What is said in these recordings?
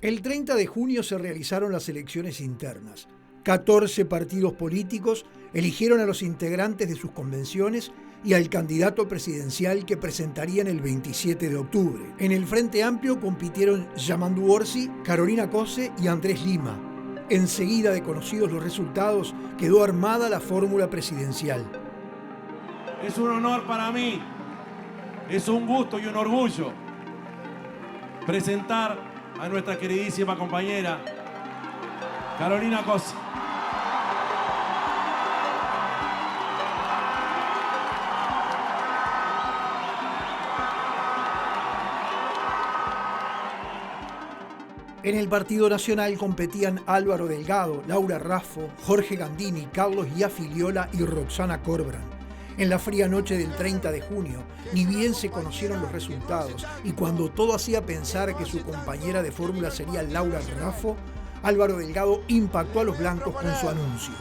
El 30 de junio se realizaron las elecciones internas. 14 partidos políticos eligieron a los integrantes de sus convenciones y al candidato presidencial que presentarían el 27 de octubre. En el Frente Amplio compitieron Yamandu Orsi, Carolina Cose y Andrés Lima. Enseguida de conocidos los resultados, quedó armada la fórmula presidencial. Es un honor para mí, es un gusto y un orgullo presentar a nuestra queridísima compañera Carolina Cose. En el Partido Nacional competían Álvaro Delgado, Laura Raffo, Jorge Gandini, Carlos Iafiliola y Roxana Corbrán. En la fría noche del 30 de junio, ni bien se conocieron los resultados y cuando todo hacía pensar que su compañera de fórmula sería Laura Raffo, Álvaro Delgado impactó a los blancos con su anuncio.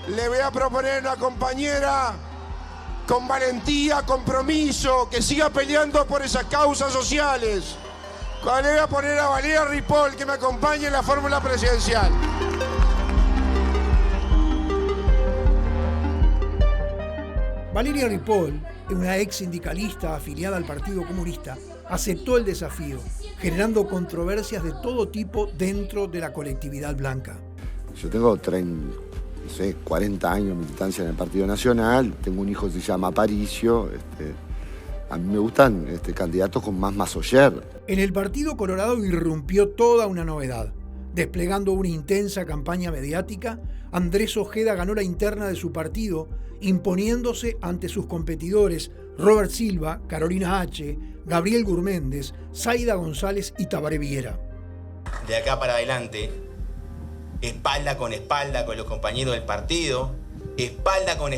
Le voy a proponer una compañera con valentía, compromiso, que siga peleando por esas causas sociales. Le voy a poner a Valeria Ripoll que me acompañe en la fórmula presidencial. Valeria Ripoll, una ex sindicalista afiliada al Partido Comunista, aceptó el desafío, generando controversias de todo tipo dentro de la colectividad blanca. Yo tengo 40 años de militancia en el Partido Nacional, tengo un hijo que se llama Aparicio. A mí me gustan candidatos con más masoyer. En el Partido Colorado irrumpió toda una novedad. Desplegando una intensa campaña mediática, Andrés Ojeda ganó la interna de su partido, imponiéndose ante sus competidores Robert Silva, Carolina H., Gabriel Gurméndez, Zaida González y Tabaré Viera. De acá para adelante, espalda con los compañeros del partido, espalda con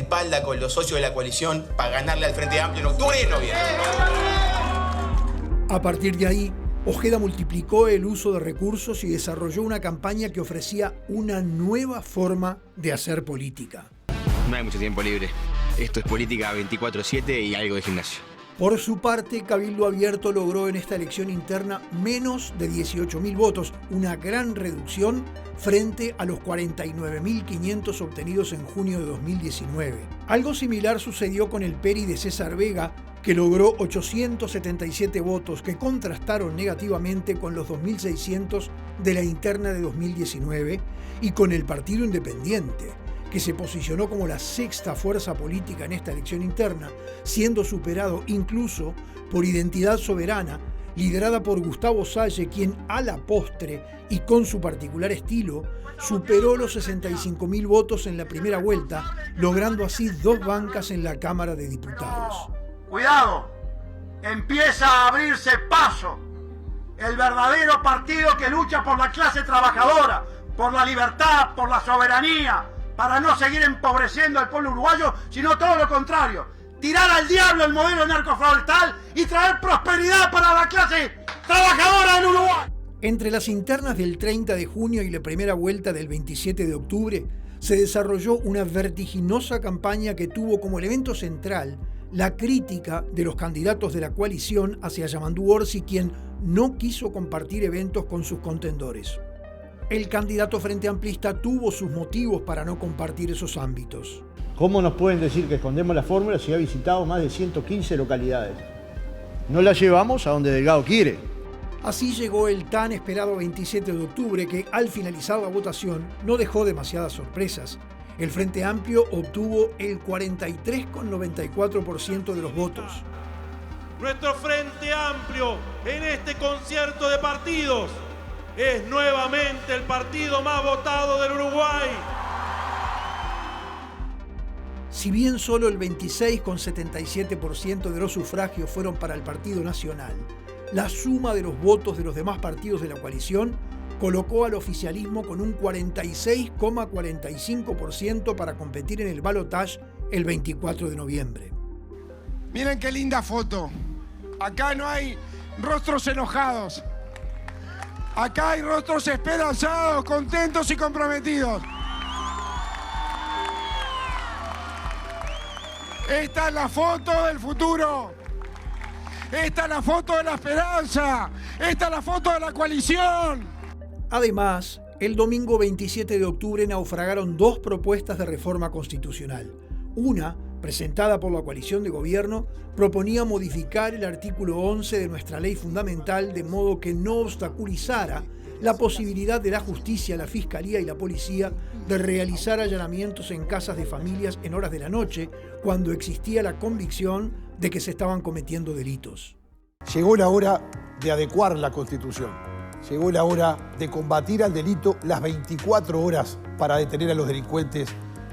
los socios de la coalición para ganarle al Frente Amplio en octubre y noviembre. A partir de ahí, Ojeda multiplicó el uso de recursos y desarrolló una campaña que ofrecía una nueva forma de hacer política. No hay mucho tiempo libre. Esto es política 24/7 y algo de gimnasio. Por su parte, Cabildo Abierto logró en esta elección interna menos de 18.000 votos, una gran reducción frente a los 49.500 obtenidos en junio de 2019. Algo similar sucedió con el PERI de César Vega, que logró 877 votos que contrastaron negativamente con los 2.600 de la interna de 2019 y con el Partido Independiente, que se posicionó como la sexta fuerza política en esta elección interna, siendo superado incluso por Identidad Soberana, liderada por Gustavo Salle, quien a la postre y con su particular estilo superó los 65.000 votos en la primera vuelta, logrando así 2 bancas en la Cámara de Diputados. Cuidado, empieza a abrirse paso el verdadero partido que lucha por la clase trabajadora, por la libertad, por la soberanía, para no seguir empobreciendo al pueblo uruguayo, sino todo lo contrario, tirar al diablo el modelo narcofeudal y traer prosperidad para la clase trabajadora en Uruguay. Entre las internas del 30 de junio y la primera vuelta del 27 de octubre, se desarrolló una vertiginosa campaña que tuvo como elemento central la crítica de los candidatos de la coalición hacia Yamandu Orsi, quien no quiso compartir eventos con sus contendores. El candidato Frente Amplista tuvo sus motivos para no compartir esos ámbitos. ¿Cómo nos pueden decir que escondemos la fórmula si ha visitado más de 115 localidades? No la llevamos a donde Delgado quiere. Así llegó el tan esperado 27 de octubre que, al finalizar la votación, no dejó demasiadas sorpresas. El Frente Amplio obtuvo el 43,94% de los votos. Nuestro Frente Amplio en este concierto de partidos es nuevamente el partido más votado del Uruguay. Si bien solo el 26,77% de los sufragios fueron para el Partido Nacional, la suma de los votos de los demás partidos de la coalición colocó al oficialismo con un 46,45% para competir en el balotaje el 24 de noviembre. Miren qué linda foto. Acá no hay rostros enojados. Acá hay rostros esperanzados, contentos y comprometidos. Esta es la foto del futuro. Esta es la foto de la esperanza. Esta es la foto de la coalición. Además, el domingo 27 de octubre naufragaron 2 propuestas de reforma constitucional. Una, presentada por la coalición de gobierno, proponía modificar el artículo 11 de nuestra ley fundamental de modo que no obstaculizara la posibilidad de la justicia, la fiscalía y la policía de realizar allanamientos en casas de familias en horas de la noche, cuando existía la convicción de que se estaban cometiendo delitos. Llegó la hora de adecuar la Constitución. Llegó la hora de combatir al delito las 24 horas para detener a los delincuentes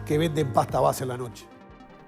que venden pasta base en la noche.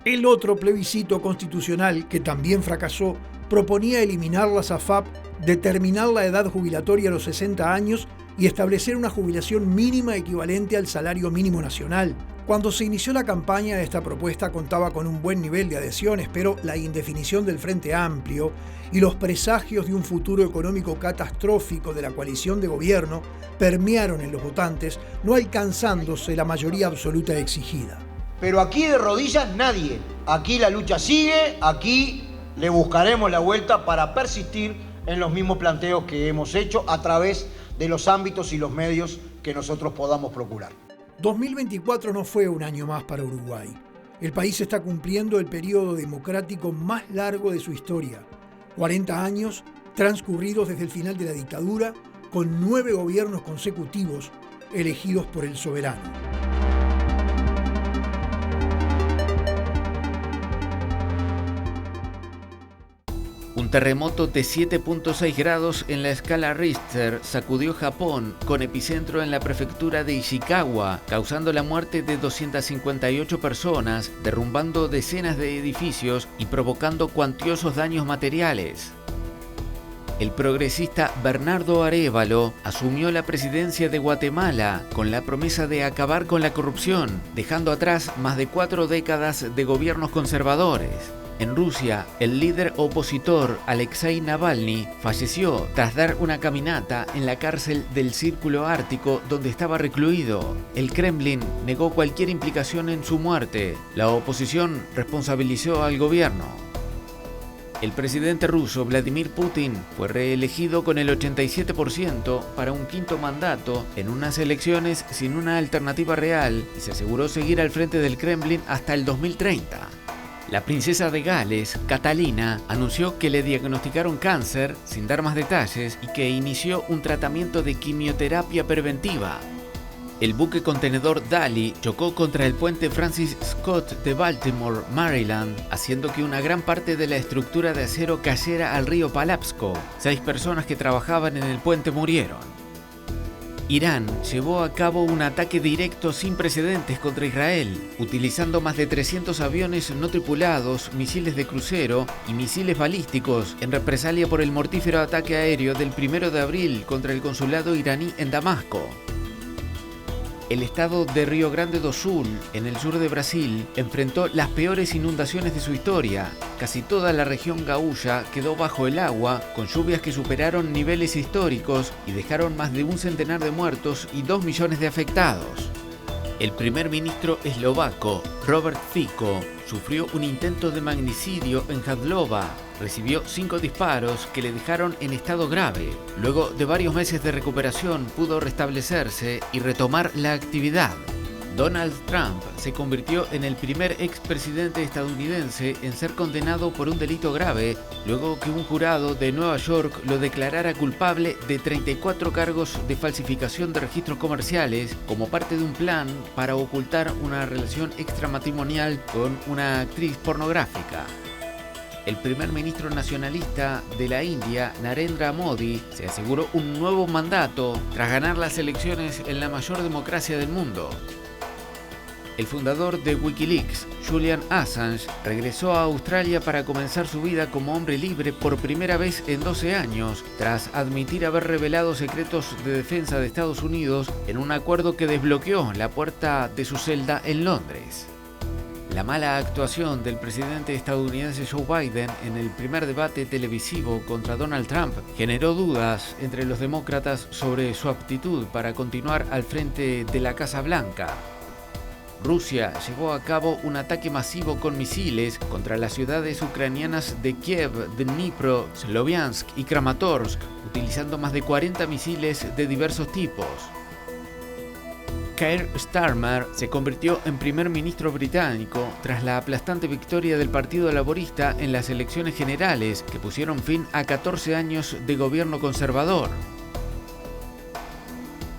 El otro plebiscito constitucional, que también fracasó, proponía eliminar la SAFAP, determinar la edad jubilatoria a los 60 años y establecer una jubilación mínima equivalente al salario mínimo nacional. Cuando se inició la campaña, esta propuesta contaba con un buen nivel de adhesiones, pero la indefinición del Frente Amplio y los presagios de un futuro económico catastrófico de la coalición de gobierno permearon en los votantes, no alcanzándose la mayoría absoluta exigida. Pero aquí de rodillas nadie. Aquí la lucha sigue, aquí le buscaremos la vuelta para persistir en los mismos planteos que hemos hecho a través de los ámbitos y los medios que nosotros podamos procurar. 2024 no fue un año más para Uruguay. El país está cumpliendo el periodo democrático más largo de su historia. 40 años transcurridos desde el final de la dictadura, con 9 gobiernos consecutivos elegidos por el soberano. Un terremoto de 7.6 grados en la escala Richter sacudió Japón, con epicentro en la prefectura de Ishikawa, causando la muerte de 258 personas, derrumbando decenas de edificios y provocando cuantiosos daños materiales. El progresista Bernardo Arévalo asumió la presidencia de Guatemala con la promesa de acabar con la corrupción, dejando atrás más de 4 décadas de gobiernos conservadores. En Rusia, el líder opositor Alexei Navalny falleció tras dar una caminata en la cárcel del Círculo Ártico donde estaba recluido. El Kremlin negó cualquier implicación en su muerte. La oposición responsabilizó al gobierno. El presidente ruso Vladimir Putin fue reelegido con el 87% para un 5º mandato en unas elecciones sin una alternativa real y se aseguró seguir al frente del Kremlin hasta el 2030. La princesa de Gales, Catalina, anunció que le diagnosticaron cáncer sin dar más detalles y que inició un tratamiento de quimioterapia preventiva. El buque contenedor Dali chocó contra el puente Francis Scott de Baltimore, Maryland, haciendo que una gran parte de la estructura de acero cayera al río Palapsco. 6 personas que trabajaban en el puente murieron. Irán llevó a cabo un ataque directo sin precedentes contra Israel, utilizando más de 300 aviones no tripulados, misiles de crucero y misiles balísticos en represalia por el mortífero ataque aéreo del 1 de abril contra el consulado iraní en Damasco. El estado de Río Grande do Sul, en el sur de Brasil, enfrentó las peores inundaciones de su historia. Casi toda la región gaúcha quedó bajo el agua, con lluvias que superaron niveles históricos y dejaron más de 1 centenar de muertos y 2 millones de afectados. El primer ministro eslovaco, Robert Fico, sufrió un intento de magnicidio en Jadlova. Recibió 5 disparos que le dejaron en estado grave. Luego de varios meses de recuperación pudo restablecerse y retomar la actividad. Donald Trump se convirtió en el primer expresidente estadounidense en ser condenado por un delito grave, luego que un jurado de Nueva York lo declarara culpable de 34 cargos de falsificación de registros comerciales como parte de un plan para ocultar una relación extramatrimonial con una actriz pornográfica. El primer ministro nacionalista de la India, Narendra Modi, se aseguró un nuevo mandato tras ganar las elecciones en la mayor democracia del mundo. El fundador de Wikileaks, Julian Assange, regresó a Australia para comenzar su vida como hombre libre por primera vez en 12 años, tras admitir haber revelado secretos de defensa de Estados Unidos en un acuerdo que desbloqueó la puerta de su celda en Londres. La mala actuación del presidente estadounidense Joe Biden en el primer debate televisivo contra Donald Trump generó dudas entre los demócratas sobre su aptitud para continuar al frente de la Casa Blanca. Rusia llevó a cabo un ataque masivo con misiles contra las ciudades ucranianas de Kiev, Dnipro, Sloviansk y Kramatorsk, utilizando más de 40 misiles de diversos tipos. Keir Starmer se convirtió en primer ministro británico tras la aplastante victoria del Partido Laborista en las elecciones generales que pusieron fin a 14 años de gobierno conservador.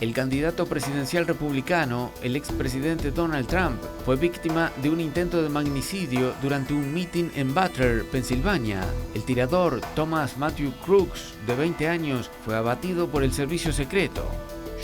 El candidato presidencial republicano, el expresidente Donald Trump, fue víctima de un intento de magnicidio durante un mitin en Butler, Pensilvania. El tirador Thomas Matthew Crooks, de 20 años, fue abatido por el servicio secreto.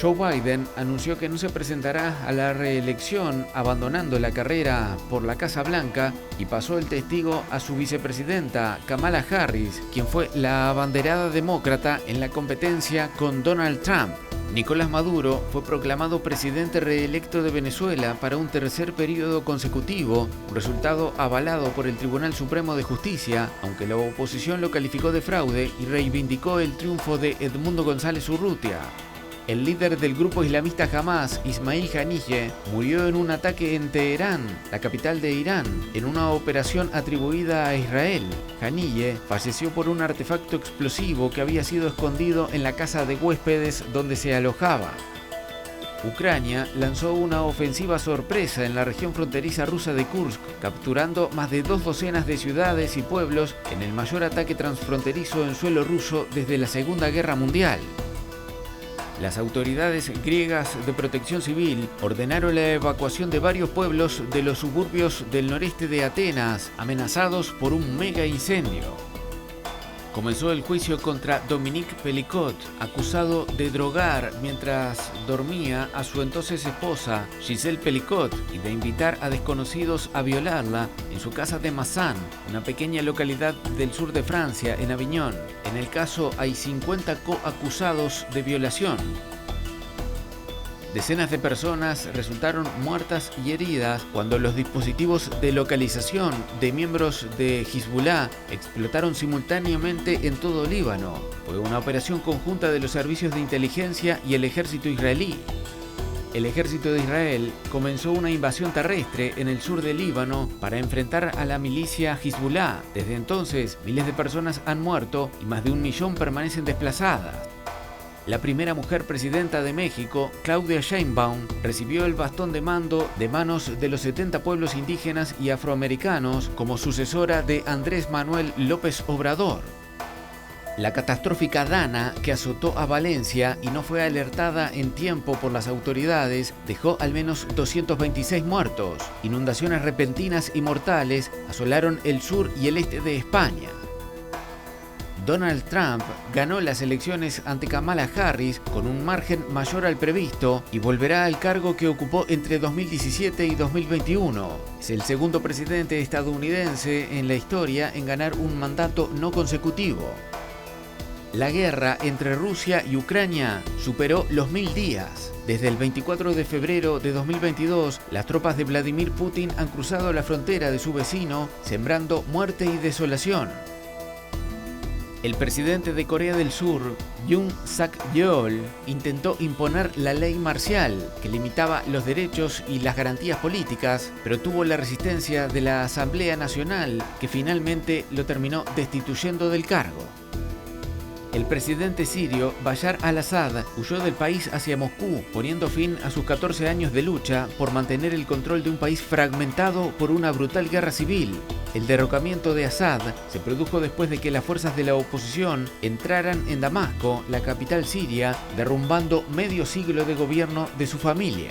Joe Biden anunció que no se presentará a la reelección, abandonando la carrera por la Casa Blanca, y pasó el testigo a su vicepresidenta, Kamala Harris, quien fue la abanderada demócrata en la competencia con Donald Trump. Nicolás Maduro fue proclamado presidente reelecto de Venezuela para un tercer periodo consecutivo, un resultado avalado por el Tribunal Supremo de Justicia, aunque la oposición lo calificó de fraude y reivindicó el triunfo de Edmundo González Urrutia. El líder del grupo islamista Hamas, Ismail Haniyeh, murió en un ataque en Teherán, la capital de Irán, en una operación atribuida a Israel. Haniyeh falleció por un artefacto explosivo que había sido escondido en la casa de huéspedes donde se alojaba. Ucrania lanzó una ofensiva sorpresa en la región fronteriza rusa de Kursk, capturando más de 2 docenas de ciudades y pueblos en el mayor ataque transfronterizo en suelo ruso desde la Segunda Guerra Mundial. Las autoridades griegas de protección civil ordenaron la evacuación de varios pueblos de los suburbios del noreste de Atenas, amenazados por un mega incendio. Comenzó el juicio contra Dominique Pelicot, acusado de drogar mientras dormía a su entonces esposa, Gisèle Pelicot, y de invitar a desconocidos a violarla en su casa de Massan, una pequeña localidad del sur de Francia, en Aviñón. En el caso hay 50 coacusados de violación. Decenas de personas resultaron muertas y heridas cuando los dispositivos de localización de miembros de Hezbollah explotaron simultáneamente en todo Líbano. Fue una operación conjunta de los servicios de inteligencia y el ejército israelí. El ejército de Israel comenzó una invasión terrestre en el sur del Líbano para enfrentar a la milicia Hezbollah. Desde entonces, miles de personas han muerto y más de 1 millón permanecen desplazadas. La primera mujer presidenta de México, Claudia Sheinbaum, recibió el bastón de mando de manos de los 70 pueblos indígenas y afroamericanos como sucesora de Andrés Manuel López Obrador. La catastrófica Dana, que azotó a Valencia y no fue alertada en tiempo por las autoridades, dejó al menos 226 muertos. Inundaciones repentinas y mortales asolaron el sur y el este de España. Donald Trump ganó las elecciones ante Kamala Harris con un margen mayor al previsto y volverá al cargo que ocupó entre 2017 y 2021. Es el segundo presidente estadounidense en la historia en ganar un mandato no consecutivo. La guerra entre Rusia y Ucrania superó los 1000 días. Desde el 24 de febrero de 2022, las tropas de Vladimir Putin han cruzado la frontera de su vecino, sembrando muerte y desolación. El presidente de Corea del Sur, Yoon Suk-yeol, intentó imponer la ley marcial que limitaba los derechos y las garantías políticas, pero tuvo la resistencia de la Asamblea Nacional, que finalmente lo terminó destituyendo del cargo. El presidente sirio Bashar al-Assad huyó del país hacia Moscú, poniendo fin a sus 14 años de lucha por mantener el control de un país fragmentado por una brutal guerra civil. El derrocamiento de Assad se produjo después de que las fuerzas de la oposición entraran en Damasco, la capital siria, derrumbando medio siglo de gobierno de su familia.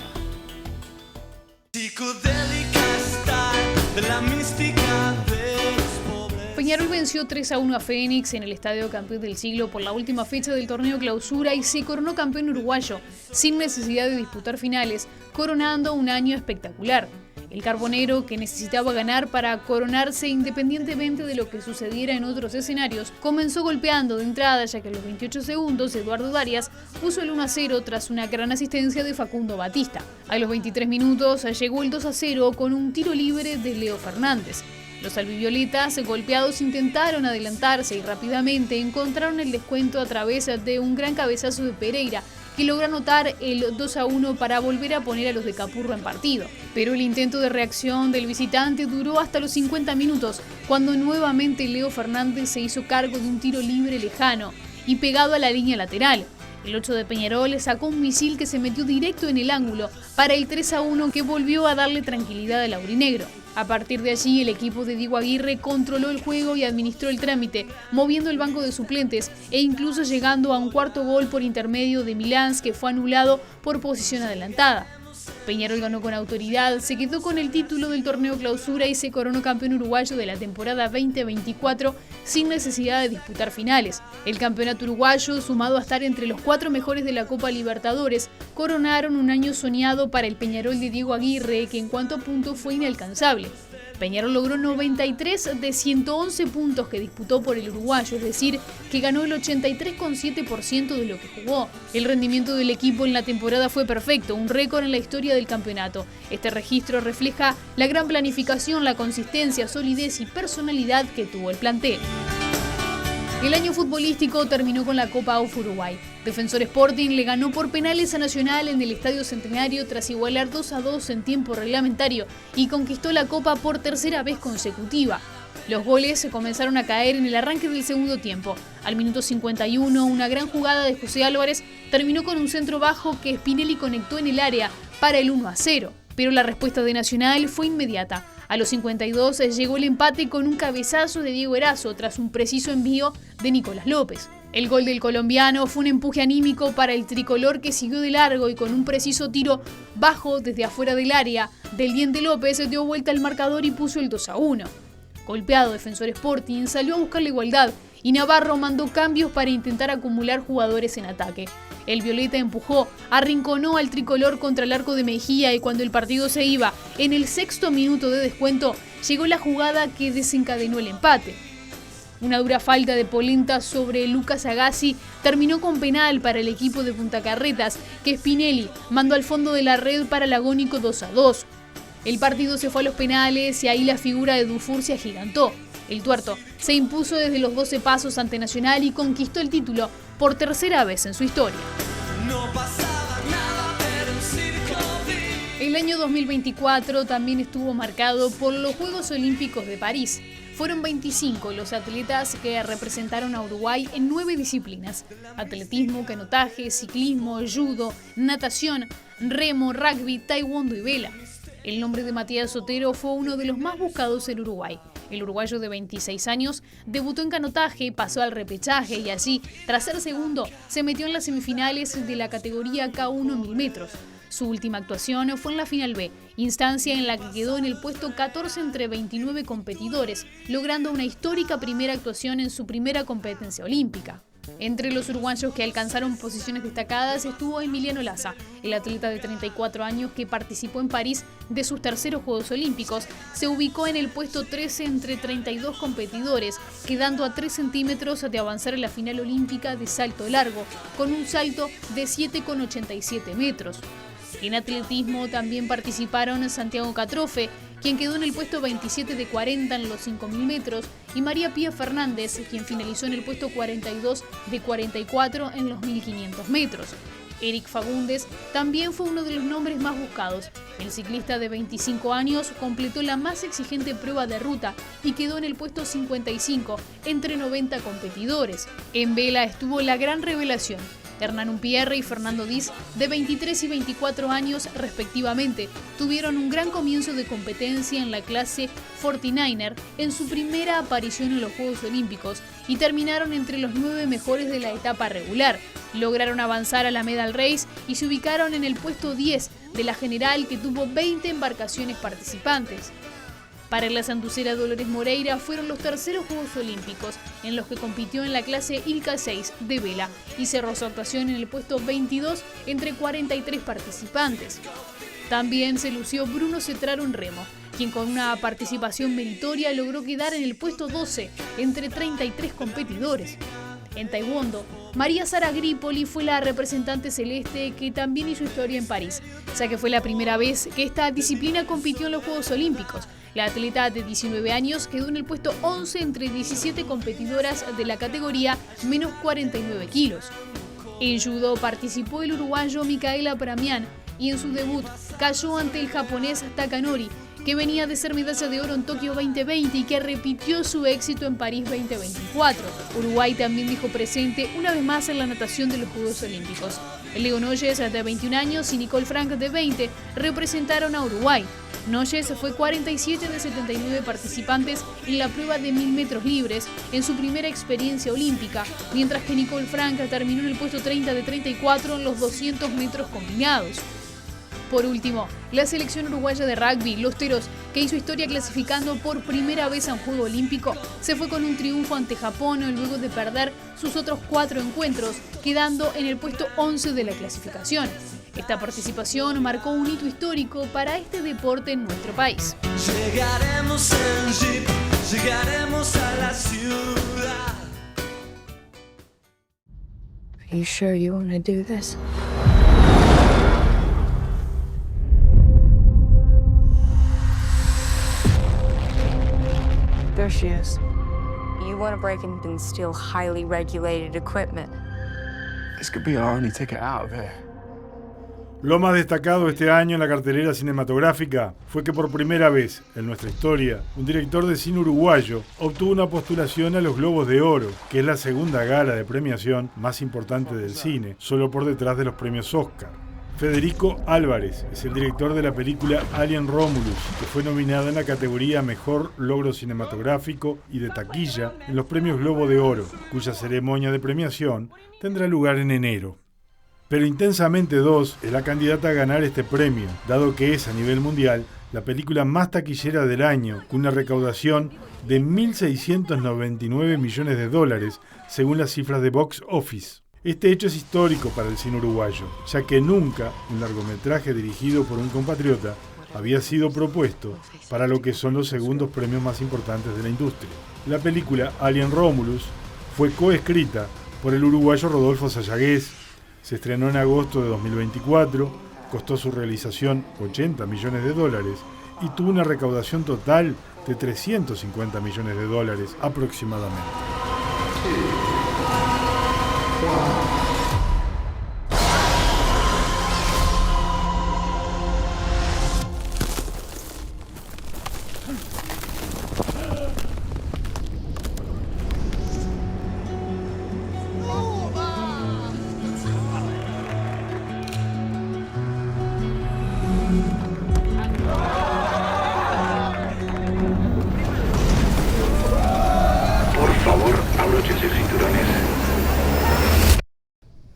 Peñarol venció 3-1 a Fénix en el Estadio Campeón del Siglo por la última fecha del torneo Clausura y se coronó campeón uruguayo, sin necesidad de disputar finales, coronando un año espectacular. El carbonero, que necesitaba ganar para coronarse independientemente de lo que sucediera en otros escenarios, comenzó golpeando de entrada, ya que a los 28 segundos Eduardo Darias puso el 1-0 tras una gran asistencia de Facundo Batista. A los 23 minutos llegó el 2-0 con un tiro libre de Leo Fernández. Los albivioletas golpeados intentaron adelantarse y rápidamente encontraron el descuento a través de un gran cabezazo de Pereira, que logró anotar el 2-1 para volver a poner a los de Capurro en partido. Pero el intento de reacción del visitante duró hasta los 50 minutos, cuando nuevamente Leo Fernández se hizo cargo de un tiro libre lejano y pegado a la línea lateral. El 8 de Peñarol sacó un misil que se metió directo en el ángulo para el 3-1 que volvió a darle tranquilidad al aurinegro. A partir de allí, el equipo de Diego Aguirre controló el juego y administró el trámite, moviendo el banco de suplentes e incluso llegando a un cuarto gol por intermedio de Milans, que fue anulado por posición adelantada. Peñarol ganó con autoridad, se quedó con el título del torneo clausura y se coronó campeón uruguayo de la temporada 2024 sin necesidad de disputar finales. El campeonato uruguayo, sumado a estar entre los 4 mejores de la Copa Libertadores, coronaron un año soñado para el Peñarol de Diego Aguirre, que en cuanto a puntos fue inalcanzable. Peñarol logró 93 de 111 puntos que disputó por el uruguayo, es decir, que ganó el 83,7% de lo que jugó. El rendimiento del equipo en la temporada fue perfecto, un récord en la historia del campeonato. Este registro refleja la gran planificación, la consistencia, solidez y personalidad que tuvo el plantel. El año futbolístico terminó con la Copa AUF Uruguay. Defensor Sporting le ganó por penales a Nacional en el Estadio Centenario tras igualar 2-2 en tiempo reglamentario y conquistó la Copa por tercera vez consecutiva. Los goles se comenzaron a caer en el arranque del segundo tiempo. Al minuto 51, una gran jugada de José Álvarez terminó con un centro bajo que Spinelli conectó en el área para el 1-0. Pero la respuesta de Nacional fue inmediata. A los 52 llegó el empate con un cabezazo de Diego Erazo tras un preciso envío de Nicolás López. El gol del colombiano fue un empuje anímico para el tricolor, que siguió de largo y con un preciso tiro bajo desde afuera del área del Diente López dio vuelta al marcador y puso el 2-1. Golpeado, Defensor Sporting salió a buscar la igualdad y Navarro mandó cambios para intentar acumular jugadores en ataque. El violeta empujó, arrinconó al tricolor contra el arco de Mejía y cuando el partido se iba en el 6º minuto de descuento, llegó la jugada que desencadenó el empate. Una dura falta de Polenta sobre Lucas Agassi terminó con penal para el equipo de Punta Carretas, que Spinelli mandó al fondo de la red para el agónico 2-2. El partido se fue a los penales y ahí la figura de Dufour se agigantó. El tuerto se impuso desde los 12 pasos ante Nacional y conquistó el título por tercera vez en su historia. El año 2024 también estuvo marcado por los Juegos Olímpicos de París. Fueron 25 los atletas que representaron a Uruguay en 9 disciplinas: atletismo, canotaje, ciclismo, judo, natación, remo, rugby, taekwondo y vela. El nombre de Matías Sotero fue uno de los más buscados en Uruguay. El uruguayo de 26 años debutó en canotaje, pasó al repechaje y así, tras ser segundo, se metió en las semifinales de la categoría K1 1000 metros. Su última actuación fue en la final B, instancia en la que quedó en el puesto 14 entre 29 competidores, logrando una histórica primera actuación en su primera competencia olímpica. Entre los uruguayos que alcanzaron posiciones destacadas estuvo Emiliano Laza, el atleta de 34 años que participó en París de sus terceros Juegos Olímpicos. Se ubicó en el puesto 13 entre 32 competidores, quedando a 3 centímetros de avanzar en la final olímpica de salto largo, con un salto de 7,87 metros. En atletismo también participaron Santiago Catrofe, quien quedó en el puesto 27 de 40 en los 5.000 metros, y María Pía Fernández, quien finalizó en el puesto 42 de 44 en los 1.500 metros. Eric Fagundes también fue uno de los nombres más buscados. El ciclista de 25 años completó la más exigente prueba de ruta y quedó en el puesto 55 entre 90 competidores. En vela estuvo la gran revelación: Hernán Umpierre y Fernando Diz, de 23 y 24 años respectivamente, tuvieron un gran comienzo de competencia en la clase 49er en su primera aparición en los Juegos Olímpicos y terminaron entre los 9 mejores de la etapa regular. Lograron avanzar a la Medal Race y se ubicaron en el puesto 10 de la general, que tuvo 20 embarcaciones participantes. Para la santucera Dolores Moreira fueron los terceros Juegos Olímpicos, en los que compitió en la clase ILCA 6 de vela y cerró su actuación en el puesto 22 entre 43 participantes. También se lució Bruno Cetraro en remo, quien con una participación meritoria logró quedar en el puesto 12 entre 33 competidores. En taekwondo, María Sara Gripoli fue la representante celeste, que también hizo historia en París, ya que fue la primera vez que esta disciplina compitió en los Juegos Olímpicos. La atleta de 19 años quedó en el puesto 11 entre 17 competidoras de la categoría menos 49 kilos. En judo participó el uruguayo Micaela Pramián y en su debut cayó ante el japonés Takanori, que venía de ser medalla de oro en Tokio 2020 y que repitió su éxito en París 2024. Uruguay también dijo presente una vez más en la natación de los Juegos Olímpicos. Leo Noyes, de 21 años, y Nicole Frank, de 20, representaron a Uruguay. Noyes fue 47 de 79 participantes en la prueba de 1000 metros libres en su primera experiencia olímpica, mientras que Nicole Frank terminó en el puesto 30 de 34 en los 200 metros combinados. Por último, la selección uruguaya de rugby, los Teros, que hizo historia clasificando por primera vez a un Juego Olímpico, se fue con un triunfo ante Japón luego de perder sus otros 4 encuentros, quedando en el puesto 11 de la clasificación. Esta participación marcó un hito histórico para este deporte en nuestro país. Llegaremos en jeep, llegaremos a la ciudad. Are you sure you want to do this? There she is. You want to break in and steal highly regulated equipment. This could be our only ticket out of here. Lo más destacado este año en la cartelera cinematográfica fue que por primera vez en nuestra historia, un director de cine uruguayo obtuvo una postulación a los Globos de Oro, que es la segunda gala de premiación más importante del cine, solo por detrás de los premios Oscar. Federico Álvarez es el director de la película Alien Romulus, que fue nominada en la categoría Mejor Logro Cinematográfico y de Taquilla en los premios Globo de Oro, cuya ceremonia de premiación tendrá lugar en enero. Pero Intensamente 2 es la candidata a ganar este premio, dado que es a nivel mundial la película más taquillera del año, con una recaudación de 1.699 millones de dólares, según las cifras de Box Office. Este hecho es histórico para el cine uruguayo, ya que nunca un largometraje dirigido por un compatriota había sido propuesto para lo que son los segundos premios más importantes de la industria. La película Alien Romulus fue coescrita por el uruguayo Rodolfo Sayagués, se estrenó en agosto de 2024, costó su realización 80 millones de dólares y tuvo una recaudación total de 350 millones de dólares aproximadamente.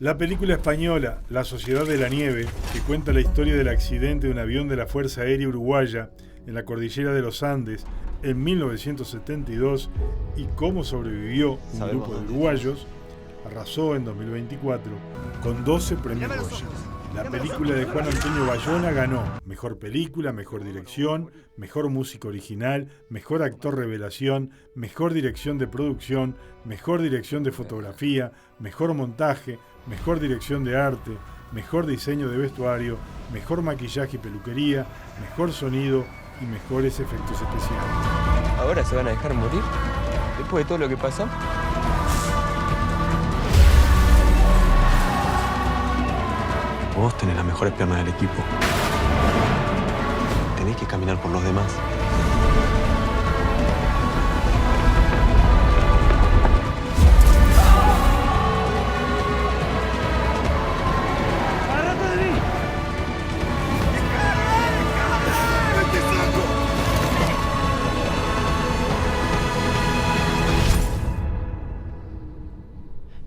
La película española La Sociedad de la Nieve, que cuenta la historia del accidente de un avión de la Fuerza Aérea Uruguaya en la cordillera de los Andes en 1972 y cómo sobrevivió un grupo de uruguayos, arrasó en 2024 con 12 premios Goya. La película de Juan Antonio Bayona ganó Mejor Película, Mejor Dirección, Mejor Música Original, Mejor Actor Revelación, Mejor Dirección de Producción, Mejor Dirección de Fotografía, Mejor Montaje, Mejor Dirección de Arte, Mejor Diseño de Vestuario, Mejor Maquillaje y Peluquería, Mejor Sonido y Mejores Efectos Especiales. ¿Ahora se van a dejar morir? ¿Después de todo lo que pasó? Vos tenés las mejores piernas del equipo. Tenés que caminar por los demás.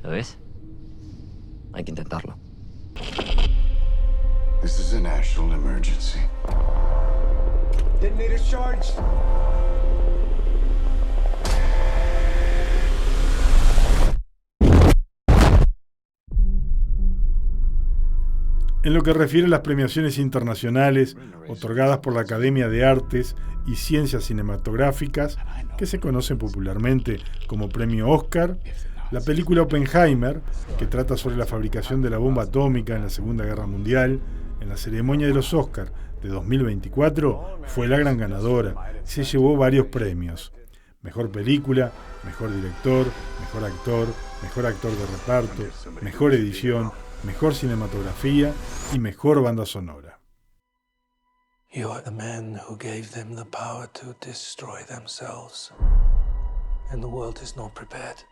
¿Lo ves? Hay que intentarlo. This is a national emergency. Detonator charge. En lo que refiere a las premiaciones internacionales otorgadas por la Academia de Artes y Ciencias Cinematográficas, que se conocen popularmente como Premio Oscar, la película Oppenheimer, que trata sobre la fabricación de la bomba atómica en la Segunda Guerra Mundial, en la ceremonia de los Oscar de 2024, fue la gran ganadora. Se llevó varios premios. Mejor película, mejor director, mejor actor de reparto, mejor edición, mejor cinematografía y mejor banda sonora. You are the man who gave them the power to destroy themselves. And the world is not prepared.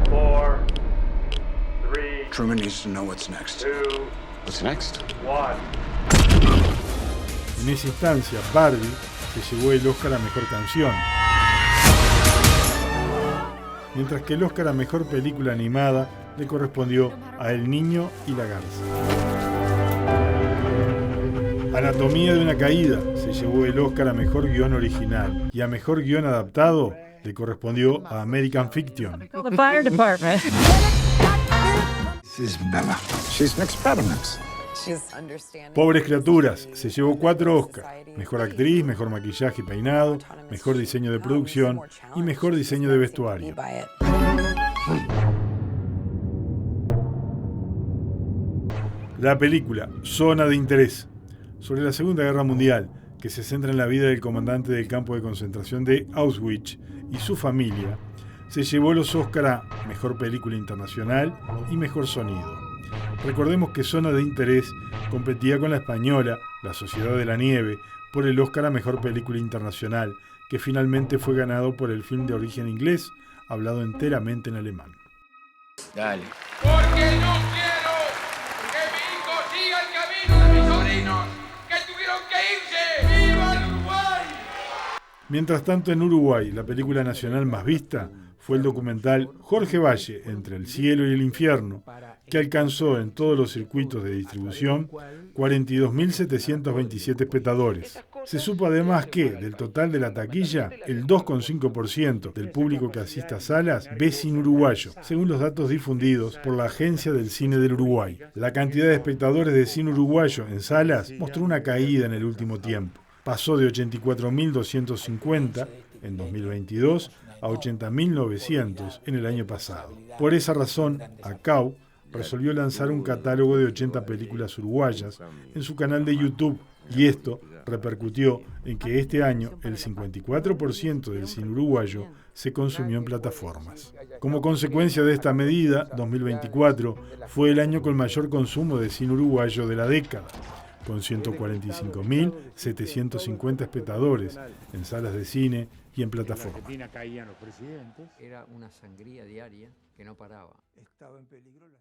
4, 3, Truman needs to know what's next. 2, What's next? 1. En esa instancia, Barbie se llevó el Oscar a Mejor Canción, mientras que el Oscar a Mejor Película Animada le correspondió a El Niño y la Garza. Anatomía de una caída se llevó el Oscar a Mejor Guión Original y a Mejor Guión Adaptado le correspondió a American Fiction. The fire department. This is Bella. She's an experiment. Pobres Criaturas se llevó 4 Oscars: Mejor Actriz, Mejor Maquillaje y Peinado, Mejor Diseño de Producción y Mejor Diseño de Vestuario. La película Zona de Interés, sobre la Segunda Guerra Mundial, que se centra en la vida del comandante del campo de concentración de Auschwitz y su familia, se llevó los Oscar a Mejor Película Internacional y Mejor Sonido. Recordemos que Zona de Interés competía con la española La Sociedad de la Nieve por el Oscar a Mejor Película Internacional, que finalmente fue ganado por el film de origen inglés, hablado enteramente en alemán. Dale. Porque no quiero que mi hijo siga el camino de mis sobrinos que tuvieron que irse. ¡Viva el Uruguay! Mientras tanto, en Uruguay, la película nacional más vista fue el documental Jorge Valle, Entre el cielo y el infierno, que alcanzó en todos los circuitos de distribución 42.727 espectadores. Se supo además que, del total de la taquilla, el 2,5% del público que asiste a salas ve cine uruguayo, según los datos difundidos por la Agencia del Cine del Uruguay. La cantidad de espectadores de cine uruguayo en salas mostró una caída en el último tiempo. Pasó de 84.250 en 2022 a 80.900 en el año pasado. Por esa razón, ACAU resolvió lanzar un catálogo de 80 películas uruguayas en su canal de YouTube, y esto repercutió en que este año el 54% del cine uruguayo se consumió en plataformas. Como consecuencia de esta medida, 2024 fue el año con mayor consumo de cine uruguayo de la década, con 145.750 espectadores en salas de cine y en plataformas. Era una sangría diaria que no paraba. Estaba en peligro la